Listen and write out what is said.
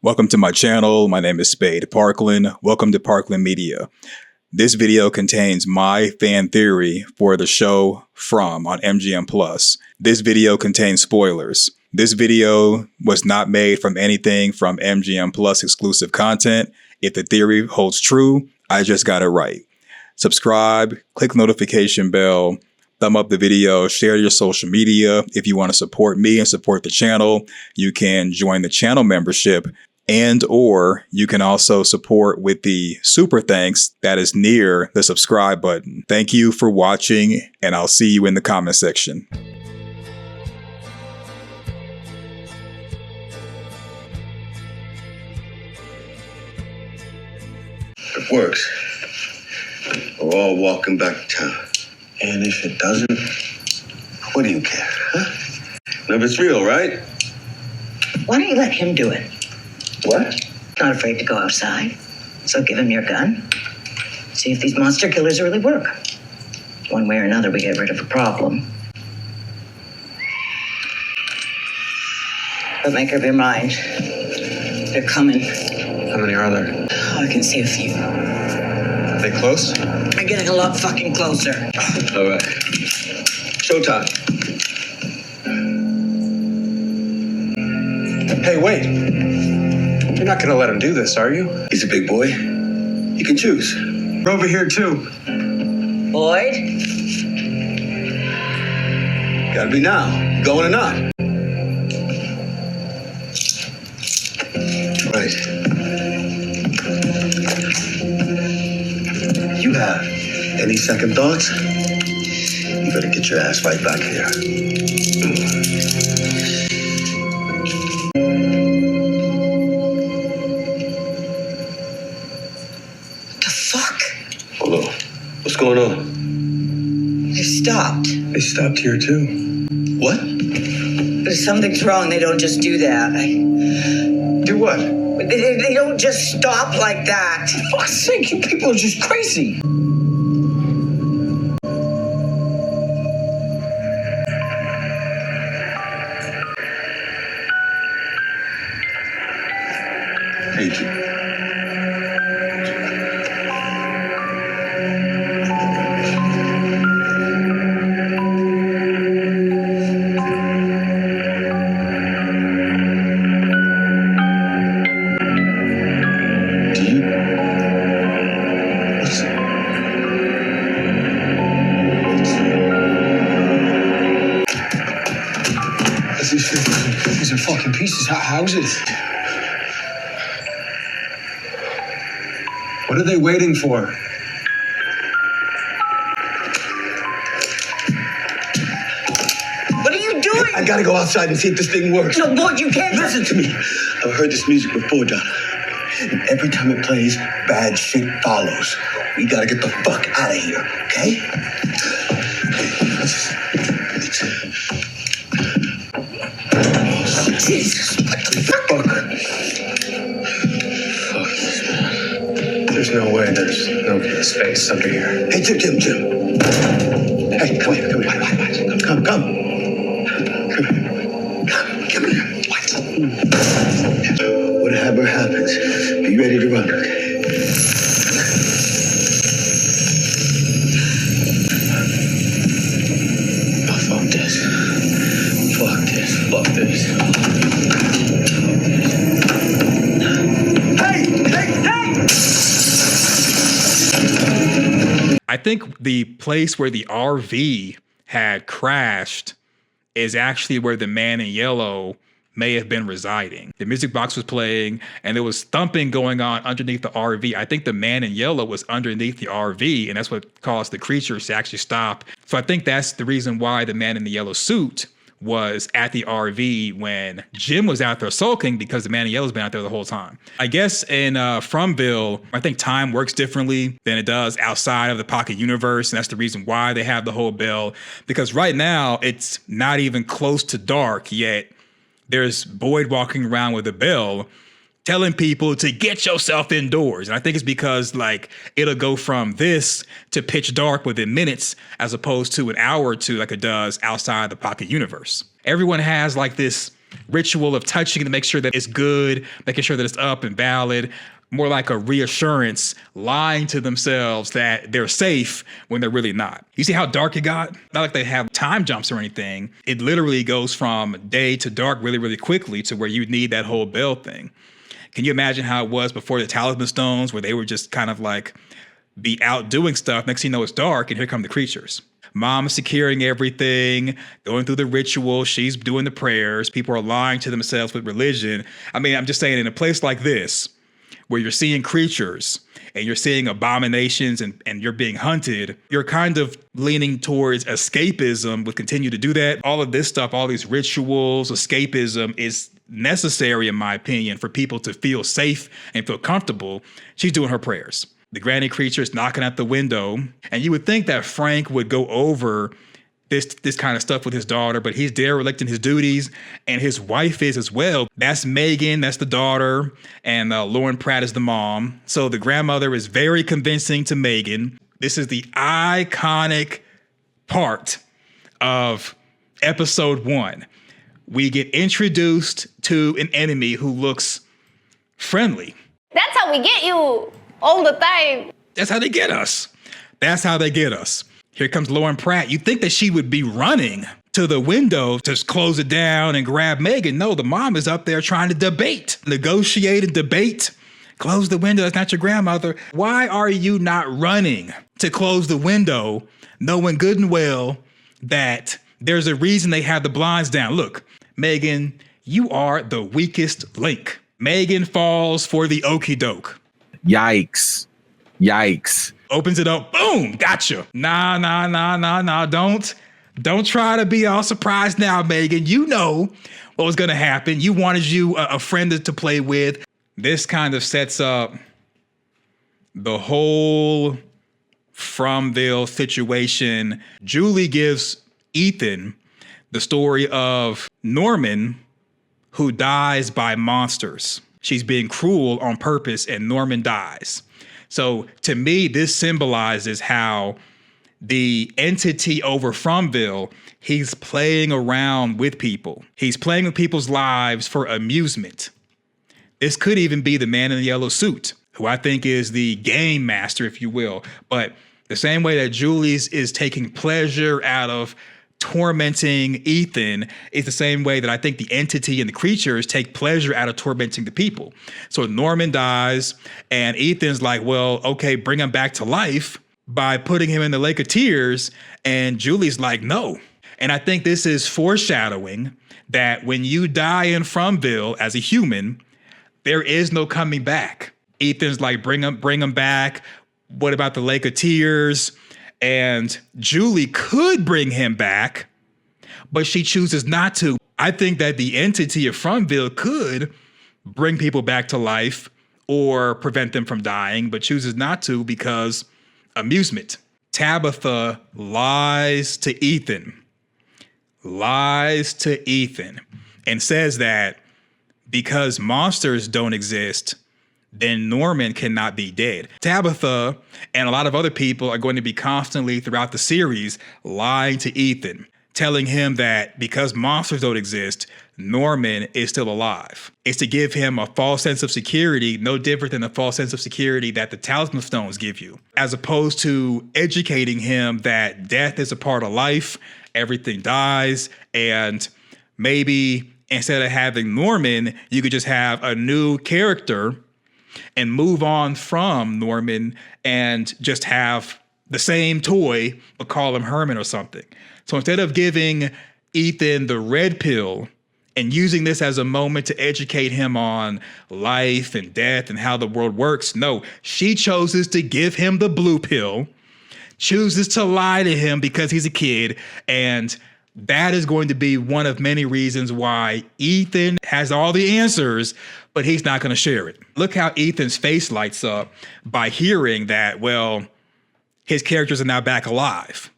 Welcome to my channel. My name is Spade Parkland. Welcome to Parkland Media. This video contains my fan theory for the show From on MGM+. This video contains spoilers. This video was not made from anything from MGM+ exclusive content. If the theory holds true, I just got it right. Subscribe, click the notification bell, thumb up the video, share your social media. If you want to support me and support the channel, you can join the channel membership, and or you can also support with the super thanks that is near the subscribe button. Thank you for watching, and I'll see you in the comment section. It works. We're all walking back to town. And if it doesn't, what do you care, huh? No, if it's real, right? Why don't you let him do it? What? Not afraid to go outside. So give him your gun. See if these monster killers really work. One way or another, we get rid of a problem. But make up your mind. They're coming. How many are there? Oh, I can see a few. Are they close? They're getting a lot fucking closer. All right. Showtime. Hey, wait. You're not gonna let him do this, are you? He's a big boy. You can choose. We're over here, too. Boyd? Gotta be now. Going or not? Right. You have any second thoughts? You better get your ass right back here. Hold on. What's going on? They stopped. They stopped here, too. What? But if something's wrong, they don't just do that. Do what? They don't just stop like that. For fuck's sake, you people are just crazy. Hey, Jim. These are fucking pieces. How's it? What are they waiting for? What are you doing? I gotta go outside and see if this thing works. No, Boyd, you can't. Listen to me. I've heard this music before, Donna. And every time it plays, bad shit follows. We gotta get the fuck out of here, okay? Jesus, what the fuck? Fuck this, man. There's no way. There's no space under here. Hey, Jim. Hey, come here. Come. Come here. What? Whatever happens, be ready to run, okay? Oh, fuck this. I think the place where the RV had crashed is actually where the man in yellow may have been residing. The music box was playing and there was thumping going on underneath the RV. I think the man in yellow was underneath the RV, and that's what caused the creatures to actually stop. So I think that's the reason why the man in the yellow suit was at the RV when Jim was out there sulking, because the man in yellow's been out there the whole time. I guess in Fromville, I think time works differently than it does outside of the Pocket universe, and that's the reason why they have the whole bell, because right now it's not even close to dark yet. There's Boyd walking around with a bell telling people to get yourself indoors. And I think it's because like it'll go from this to pitch dark within minutes as opposed to an hour or two like it does outside the Pocket universe. Everyone has like this ritual of touching to make sure that it's good, making sure that it's up and valid, more like a reassurance, lying to themselves that they're safe when they're really not. You see how dark it got? Not like they have time jumps or anything. It literally goes from day to dark really, really quickly to where you need that whole bell thing. Can you imagine how it was before the Talisman stones, where they were just kind of like be out doing stuff? Next thing you know, it's dark and here come the creatures. Mom's securing everything, going through the ritual. She's doing the prayers. People are lying to themselves with religion. I mean, I'm just saying, in a place like this, where you're seeing creatures and you're seeing abominations and you're being hunted, you're kind of leaning towards escapism, would continue to do that. All of this stuff, all these rituals, escapism is necessary, in my opinion, for people to feel safe and feel comfortable. She's doing her prayers. The granny creature is knocking at the window, and you would think that Frank would go over this kind of stuff with his daughter, but he's derelict in his duties, and his wife is as well. That's Megan, that's the daughter, and Lauren Pratt is the mom. So the grandmother is very convincing to Megan. This is the iconic part of episode 1. We get introduced to an enemy who looks friendly. That's how we get you all the time. That's how they get us. That's how they get us. Here comes Lauren Pratt. You'd think that she would be running to the window to close it down and grab Megan. No, the mom is up there trying to negotiate and debate. Close the window. That's not your grandmother. Why are you not running to close the window, knowing good and well that there's a reason they have the blinds down? Look, Megan, you are the weakest link. Megan falls for the okie doke. Yikes. Yikes. Opens it up. Boom. Gotcha. Nah. Don't try to be all surprised now, Megan. You know what was going to happen. You wanted a friend to play with. This kind of sets up the whole Fromville situation. Julie gives Ethan the story of Norman, who dies by monsters. She's being cruel on purpose, and Norman dies. So to me, this symbolizes how the entity over Fromville, he's playing around with people. He's playing with people's lives for amusement. This could even be the man in the yellow suit, who I think is the game master, if you will. But the same way that Julie's is taking pleasure out of tormenting Ethan is the same way that I think the entity and the creatures take pleasure out of tormenting the people. So Norman dies, and Ethan's like, well, okay, bring him back to life by putting him in the Lake of Tears. And Julie's like, no. And I think this is foreshadowing that when you die in Fromville as a human, there is no coming back. Ethan's like, bring him back. What about the Lake of Tears? And Julie could bring him back, but she chooses not to. I think that the entity of Fromville could bring people back to life or prevent them from dying, but chooses not to because amusement. Tabitha lies to Ethan, and says that because monsters don't exist, then Norman cannot be dead. Tabitha and a lot of other people are going to be constantly throughout the series lying to Ethan, telling him that because monsters don't exist, Norman is still alive. It's to give him a false sense of security, no different than the false sense of security that the Talisman stones give you, as opposed to educating him that death is a part of life, everything dies, and maybe instead of having Norman, you could just have a new character and move on from Norman and just have the same toy, but call him Herman or something. So instead of giving Ethan the red pill and using this as a moment to educate him on life and death and how the world works, no, she chooses to give him the blue pill, chooses to lie to him because he's a kid, and that is going to be one of many reasons why Ethan has all the answers, but he's not going to share it. Look how Ethan's face lights up by hearing that, well, his characters are now back alive.